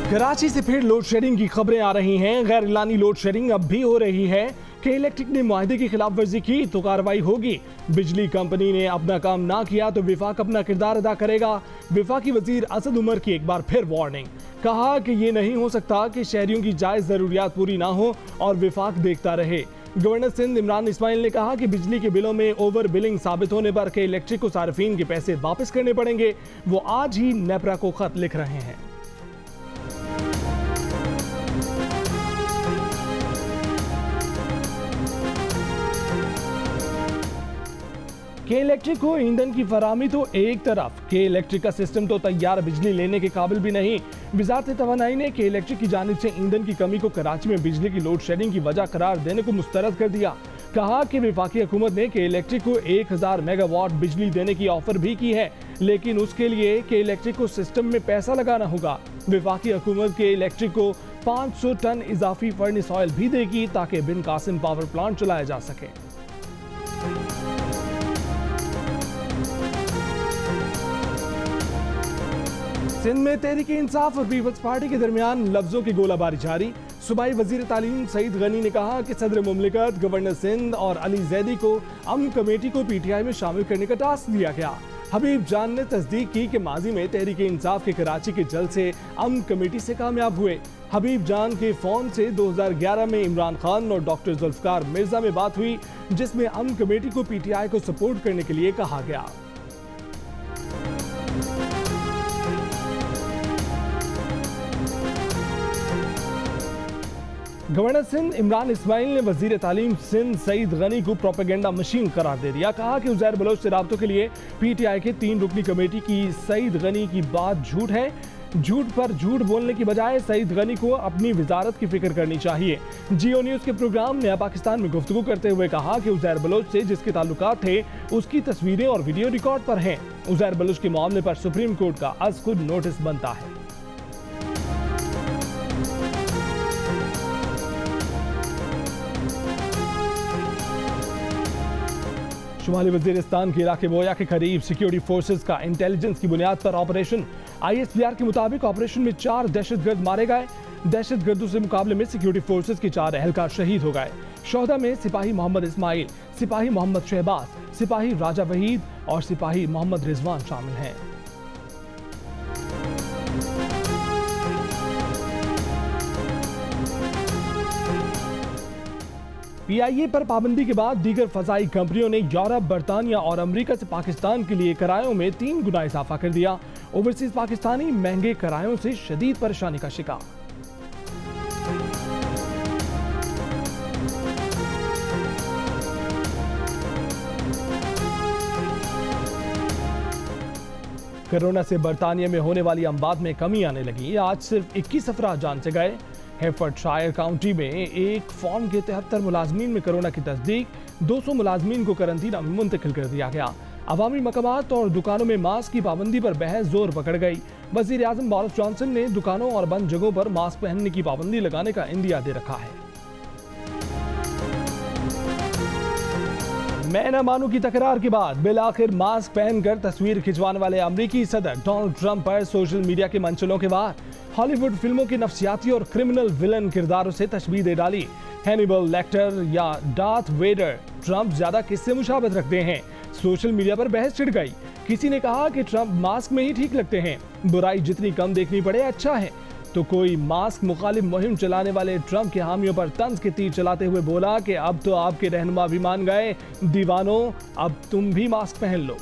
कराची से फिर load shedding की खबरें आ रही हैं। गैर इलानी लोड शेडिंग अब भी हो रही है कि इलेक्ट्रिक ने मुआहदे की खिलाफ वर्जी की तो कार्रवाई होगी। बिजली कंपनी ने अपना काम ना किया तो विफाक अपना किरदार अदा करेगा। विफाकी वजीर असद उमर की एक बार फिर वार्निंग, कहा कि ये नहीं हो सकता कि शहरियों की जायज जरूरियात पूरी ना हो और विफाक देखता रहे। गवर्नर सिंध इमरान इस्माइल ने कहा कि बिजली के बिलों में ओवर बिलिंग साबित होने पर के इलेक्ट्रिक को सार्फिन के पैसे वापस करने पड़ेंगे। वो आज ही नेपरा को खत लिख रहे हैं। के इलेक्ट्रिक को ईंधन की फराहमी तो एक तरफ, के इलेक्ट्रिक का सिस्टम तो तैयार बिजली लेने के काबिल भी नहीं। वजारत तवानाई ने के इलेक्ट्रिक की जानिब से ईंधन की कमी को कराची में बिजली की लोड शेडिंग की वजह करार देने को मुस्तरद कर दिया। कहा कि वफाकी हुकूमत ने के इलेक्ट्रिक को 1000 मेगावाट बिजली देने की ऑफर भी की है, लेकिन उसके लिए के इलेक्ट्रिक को सिस्टम में पैसा लगाना होगा। वफाकी हुकूमत के इलेक्ट्रिक को 500 टन इजाफी फर्नेस ऑयल भी देगी ताकि बिन कासिम पावर प्लांट चलाया जा सके। सिंध में तहरीक इंसाफ और पीपल्स पार्टी के दरमियान लफ्जों की गोलाबारी जारी। सूबाई वजीर तालीम सईद गनी ने कहा कि सदर मुमलिकत गवर्नर सिंध और अली जैदी को अमन कमेटी को पीटीआई में शामिल करने का टास्क दिया गया। हबीब जान ने तस्दीक की कि माजी में तहरीक इंसाफ के कराची के जलसे अमन कमेटी से कामयाब हुए। हबीब जान के फोन से 2011 में इमरान खान और डॉक्टर जुल्फकार मिर्जा में बात हुई, जिसमें अमन कमेटी को पीटीआई को सपोर्ट करने के लिए कहा गया। गवर्नर सिंध इमरान इस्माइल ने वजीर तालीम सिंध सईद गनी को प्रोपेगेंडा मशीन करार दे दिया। कहा कि उज़ैर बलोच से राब्तों के लिए पीटीआई के 3 रुकनी कमेटी की सईद गनी की बात झूठ है। झूठ पर झूठ बोलने की बजाय सईद गनी को अपनी वजारत की फिक्र करनी चाहिए। जियो न्यूज़ के प्रोग्राम नया पाकिस्तान में गुफ्तगू करते हुए कहा कि उज़ैर बलोच से जिसके ताल्लुकात थे उसकी तस्वीरें और वीडियो रिकॉर्ड पर हैं। उज़ैर बलोच के मामले पर सुप्रीम कोर्ट का अज खुद नोटिस बनता है। शुमाली वजीरिस्तान के इलाके बोया के करीब सिक्योरिटी फोर्सेज का इंटेलिजेंस की बुनियाद पर ऑपरेशन। ISPR के मुताबिक ऑपरेशन में 4 दहशतगर्द मारे गए। दहशतगर्दों से मुकाबले में सिक्योरिटी फोर्सेज के 4 एहलकार शहीद हो गए। शोहदा में सिपाही मोहम्मद इस्माइल, सिपाही मोहम्मद शहबाज, सिपाही राजा वहीद और सिपाही मोहम्मद रिजवान शामिल हैं। PIA पर पाबंदी के बाद दीगर फजाई कंपनियों ने यूरोप, बरतानिया और अमेरिका से पाकिस्तान के लिए किरायों में 3 गुना इजाफा कर दिया। ओवरसीज पाकिस्तानी महंगे किरायों से शदीद परेशानी का शिकार। कोरोना से बरतानिया में होने वाली अमवात में कमी आने लगी। आज सिर्फ 21 अफराद जान से गए। हेफर्डशायर काउंटी में एक फॉर्म के 73 मुलाजमीन में कोरोना की तस्दीक। 200 मुलाजमीन को करंतना में मुंतकिल कर दिया गया। अवामी मकामात और दुकानों में मास्क की पाबंदी पर बहस जोर पकड़ गई। वजीर आजम बोरिस जॉनसन ने दुकानों और बंद जगहों पर मास्क पहनने की पाबंदी लगाने का इंदिया दे रखा है। मैं न मानू की तकरार के बाद बिलाखिर मास्क पहनकर तस्वीर खिंचवाने वाले अमेरिकी सदर डोनाल्ड ट्रंप पर सोशल मीडिया के मंचलों के बाद हॉलीवुड फिल्मों के नफ्सियाती और क्रिमिनल विलन किरदारों से तशबीह दे डाली। हैनिबल लेक्टर या डार्थ वेडर ट्रंप ज्यादा किससे मुशाबत रखते हैं? सोशल मीडिया पर बहस छिड़ गई। किसी ने कहा कि ट्रंप मास्क में ही ठीक लगते हैं, बुराई जितनी कम देखनी पड़े अच्छा है। तो कोई मास्क मुखालिफ मुहिम चलाने वाले ट्रंप के हामियों पर तंज के तीर चलाते हुए बोला कि अब तो आपके रहनुमा भी मान गए, दीवानों अब तुम भी मास्क पहन लो।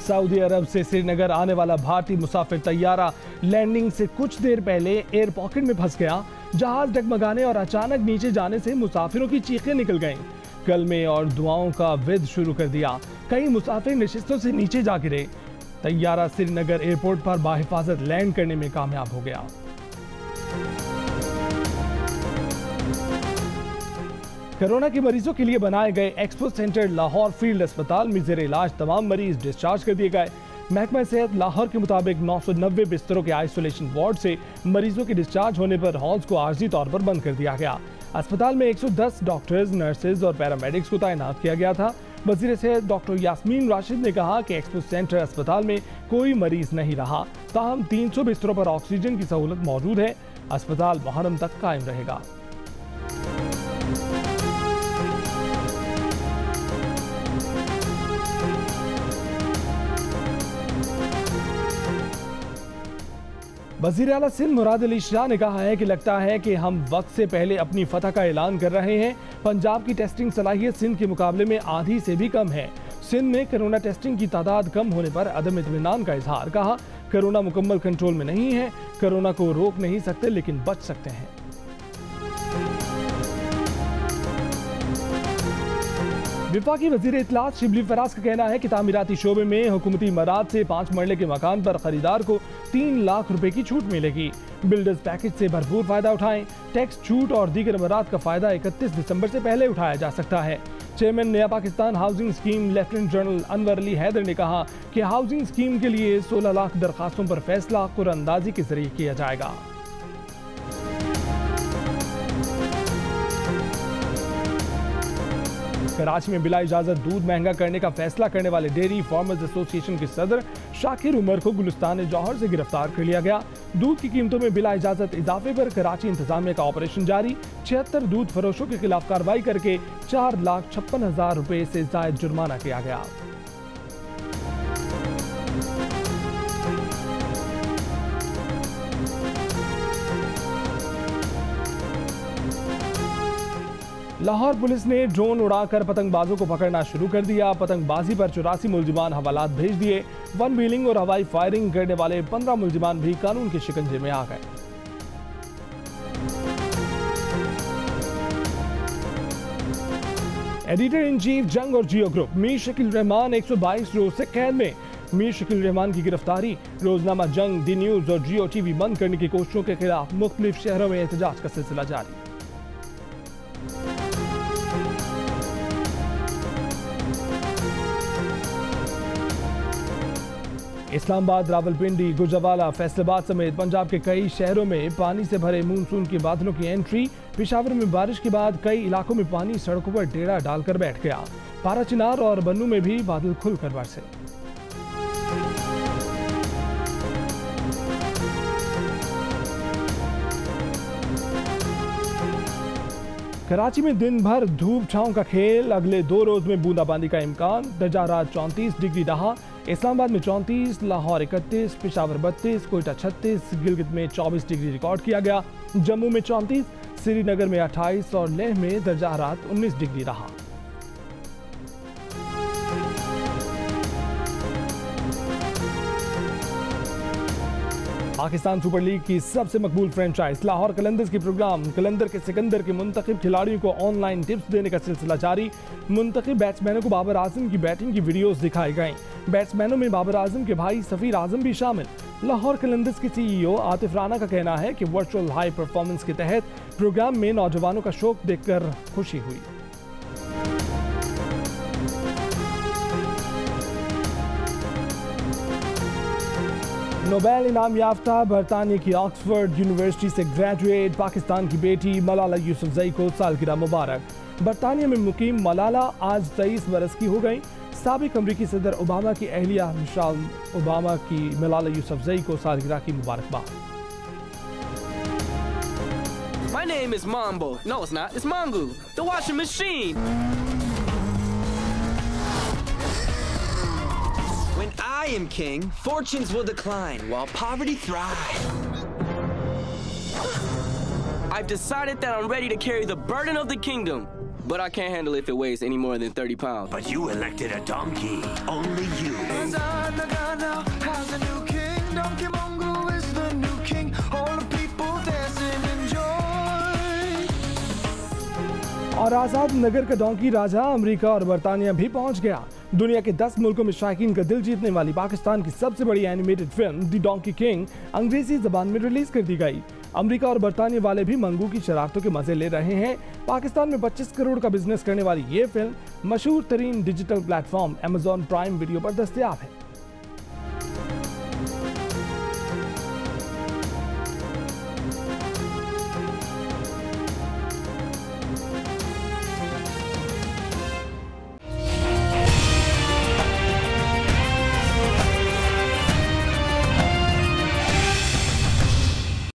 सऊदी अरब से श्रीनगर आने वाला भारतीय मुसाफिर तैयारा लैंडिंग से कुछ देर पहले एयर पॉकेट में फंस गया। जहाज डगमगाने और अचानक नीचे जाने से मुसाफिरों की चीखें निकल गईं। कलमे और दुआओं का विद शुरू कर दिया। कई मुसाफिर नशिस्तों से नीचे जा गिरे। तैयारा श्रीनगर एयरपोर्ट पर बाहिफाजत लैंड करने में कामयाब हो गया। कोरोना के मरीजों के लिए बनाए गए एक्सपो सेंटर लाहौर फील्ड अस्पताल में जेर इलाज तमाम मरीज डिस्चार्ज कर दिए गए। महकमा सेहत लाहौर के मुताबिक 990 बिस्तरों के आइसोलेशन वार्ड से मरीजों के डिस्चार्ज होने पर हॉल्स को आर्जी तौर पर बंद कर दिया गया। अस्पताल में 110 डॉक्टर्स, नर्सेज और पैरामेडिक्स को तैनात किया गया था। वजीर सेहत डॉक्टर यास्मीन राशिद ने कहा कि एक्सपो सेंटर अस्पताल में कोई मरीज नहीं रहा, ताहम 300 बिस्तरों पर ऑक्सीजन की सहूलत मौजूद है। अस्पताल मुहर्रम तक कायम रहेगा। वज़ीर आला सिंध मुराद अली शाह ने कहा है कि लगता है कि हम वक्त से पहले अपनी फतह का ऐलान कर रहे हैं। पंजाब की टेस्टिंग सलाहियत सिंध के मुकाबले में आधी से भी कम है। सिंध में कोरोना टेस्टिंग की तादाद कम होने पर अदम इत्मीनान का इजहार। कहा, कोरोना मुकम्मल कंट्रोल में नहीं है, कोरोना को रोक नहीं सकते लेकिन बच सकते हैं। विफाकी वजीर इत्तलात शिबली फराज का कहना है कि तामीराती शोबे में हुकूमती इमारात से 5 मरले के मकान पर खरीदार को 3 लाख रुपए की छूट मिलेगी। बिल्डर्स पैकेज से भरपूर फायदा उठाएं। टैक्स छूट और दीगर इमारात का फायदा 31 दिसंबर से पहले उठाया जा सकता है। चेयरमैन नया Pakistan housing scheme lieutenant general Anwar Ali Haider ने कहा कि हाउसिंग स्कीम के लिए 16 लाख दरखास्तों पर फैसला कुरानंदाजी के जरिए किया जाएगा। कराची में बिला इजाजत दूध महंगा करने का फैसला करने वाले डेयरी फार्मर्स एसोसिएशन के सदर शाकिर उमर को गुलिस्तान जौहर से गिरफ्तार कर लिया गया। दूध की कीमतों में बिला इजाजत इजाफे पर कराची इंतजामिया का ऑपरेशन जारी। 76 दूध फरोशों के खिलाफ कार्रवाई करके 4,56,000 रुपए से जायद जुर्माना किया गया। लाहौर पुलिस ने ड्रोन उड़ाकर पतंगबाजों को पकड़ना शुरू कर दिया। पतंगबाजी पर 84 मुलजिमान हवालात भेज दिए। वन व्हीलिंग और हवाई फायरिंग करने वाले 15 मुलजिमान भी कानून के शिकंजे में आ गए। एडिटर इन चीफ जंग और जियो ग्रुप मीर शकील रहमान 122 रोज से कैद में। मीर शकील रहमान की गिरफ्तारी। रोजनामा जंग, दी न्यूज और जियो टीवी बंद करने की कोशिशों के खिलाफ मुख्तलिफ शहरों में एहतजाज का सिलसिला जारी। इस्लामाबाद, रावलपिंडी, गुजरावाला, फैसलाबाद समेत पंजाब के कई शहरों में पानी से भरे मानसून के बादलों की एंट्री। पेशावर में बारिश के बाद कई इलाकों में पानी सड़कों पर डेरा डालकर बैठ गया। पारा चिनार और बन्नू में भी बादल खुलकर बरसे। कराची में दिन भर धूप छांव का खेल। अगले 2 रोज में बूंदाबांदी का इम्कान। दर्जा रात 34 डिग्री रहा। इस्लामाबाद में 34, लाहौर 31, पेशावर 32, कोयटा 36, गिलगित में 24 डिग्री रिकॉर्ड किया गया। जम्मू में 34, श्रीनगर में 28 और लेह में दर्जा रात 19 डिग्री रहा। पाकिस्तान सुपर लीग की सबसे मकबूल फ्रेंचाइज लाहौर कलंदर्स की प्रोग्राम कलंदर के सिकंदर के मुंतखब खिलाड़ियों को ऑनलाइन टिप्स देने का सिलसिला जारी। मुंतखब बैट्समैनों को बाबर आजम की बैटिंग की वीडियोस दिखाई गई। बैट्समैनों में बाबर आजम के भाई सफीर आजम भी शामिल। लाहौर कलंदर्स के सीईओ आतिफ राना का कहना है कि वर्चुअल हाई परफॉर्मेंस के तहत प्रोग्राम में नौजवानों का शौक देखकर खुशी हुई। नोबेल इनाम याफ्ता बरतानिया की ऑक्सफोर्ड यूनिवर्सिटी से ग्रेजुएट पाकिस्तान की बेटी मलाला यूसुफजई को सालगिरह मुबारक। बरतानिया में मुकीम मलाला आज 23 बरस की हो गई। साबिक अमरीकी सदर ओबामा की अहलिया मिशेल ओबामा की मलाला यूसुफजई को सालगिरह की मुबारकबाद। My name is Mambo. No, it's not. It's Mongo, the washing machine. When I am king, fortunes will decline while poverty thrives. I've decided that I'm ready to carry the burden of the kingdom, but I can't handle it if it weighs any more than 30 pounds. But you elected a donkey. Only you. और आज़ाद नगर का donkey राजा America और बरतानिया भी पहुंच गया। दुनिया के 10 मुल्कों में शायकीन का दिल जीतने वाली पाकिस्तान की सबसे बड़ी animated film the donkey king अंग्रेजी जबान में रिलीज कर दी गई। अमेरिका और बरतानिया वाले भी मंगू की शरारतों के मजे ले रहे हैं। पाकिस्तान में 25 करोड़ का बिजनेस करने वाली ये फिल्म मशहूर तरीन digital platform Amazon prime video पर दस्तयाब है।